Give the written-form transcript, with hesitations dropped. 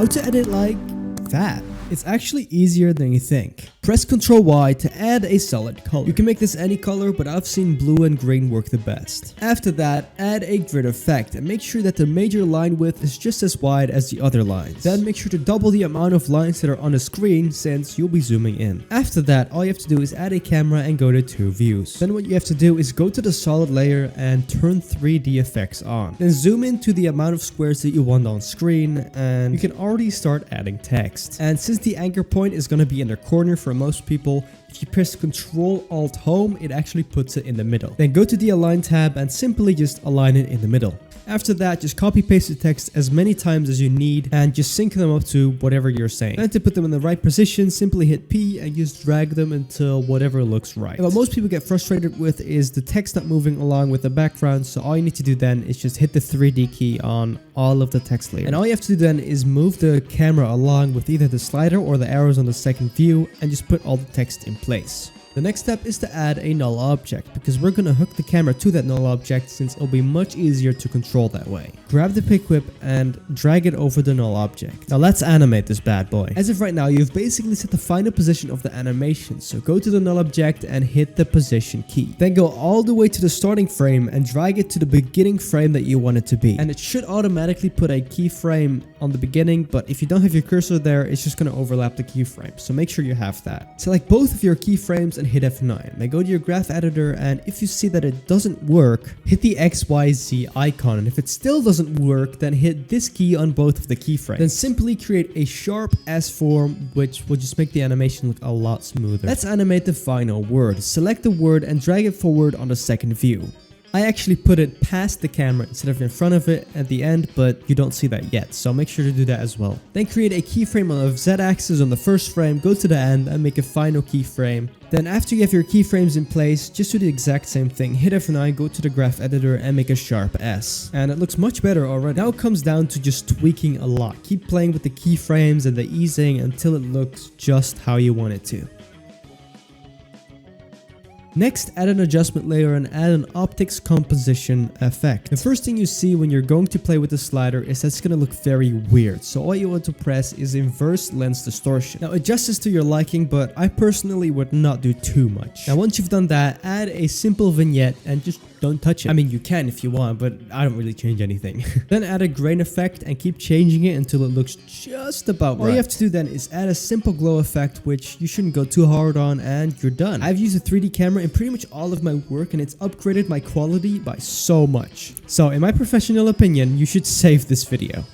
to edit like that. It's actually easier than you think. Press Ctrl Y to add a solid color. You can make this any color, but I've seen blue and green work the best. After that, add a grid effect and make sure that the major line width is just as wide as the other lines. Then make sure to double the amount of lines that are on the screen since you'll be zooming in. After that, all you have to do is add a camera and go to 2 views. Then what you have to do is go to the solid layer and turn 3D effects on. Then zoom into the amount of squares that you want on screen and you can already start adding text. And since the anchor point is going to be in the corner for most people, if you press Ctrl Alt Home, it actually puts it in the middle. Then go to the Align tab and simply just align it in the middle. After that, just copy paste the text as many times as you need and just sync them up to whatever you're saying. And to put them in the right position, simply hit P and just drag them until whatever looks right. And what most people get frustrated with is the text not moving along with the background, so all you need to do then is just hit the 3D key on all of the text layers. And all you have to do then is move the camera along with either the slider or the arrows on the second view and just put all the text in place. The next step is to add a null object because we're going to hook the camera to that null object since it'll be much easier to control that way. Grab the pick whip and drag it over the null object. Now let's animate this bad boy. As of right now, you've basically set the final position of the animation, so go to the null object and hit the position key. Then go all the way to the starting frame and drag it to the beginning frame that you want it to be. And it should automatically put a keyframe on the beginning, but if you don't have your cursor there, it's just going to overlap the keyframe, so make sure you have that. Select both of your keyframes and hit F9. Then go to your graph editor, and if you see that it doesn't work, hit the XYZ icon, and if it still doesn't work, then hit this key on both of the keyframes. Then simply create a sharp S form, which will just make the animation look a lot smoother. Let's animate the final word. Select the word and drag it forward on the second view. I actually put it past the camera instead of in front of it at the end, but you don't see that yet, so make sure to do that as well. Then create a keyframe on the Z-axis on the first frame, go to the end and make a final keyframe. Then after you have your keyframes in place, just do the exact same thing. Hit F9, go to the graph editor and make a sharp S. And it looks much better already. Now it comes down to just tweaking a lot. Keep playing with the keyframes and the easing until it looks just how you want it to. Next, add an adjustment layer and add an optics composition effect. The first thing you see when you're going to play with the slider is that it's going to look very weird. So all you want to press is inverse lens distortion. Now adjust this to your liking, but I personally would not do too much. Now once you've done that, add a simple vignette and just don't touch it. I mean, you can if you want, but I don't really change anything. Then add a grain effect and keep changing it until it looks just about right. All you have to do then is add a simple glow effect, which you shouldn't go too hard on, and you're done. I've used a 3D camera in pretty much all of my work, and it's upgraded my quality by so much. So in my professional opinion, you should save this video.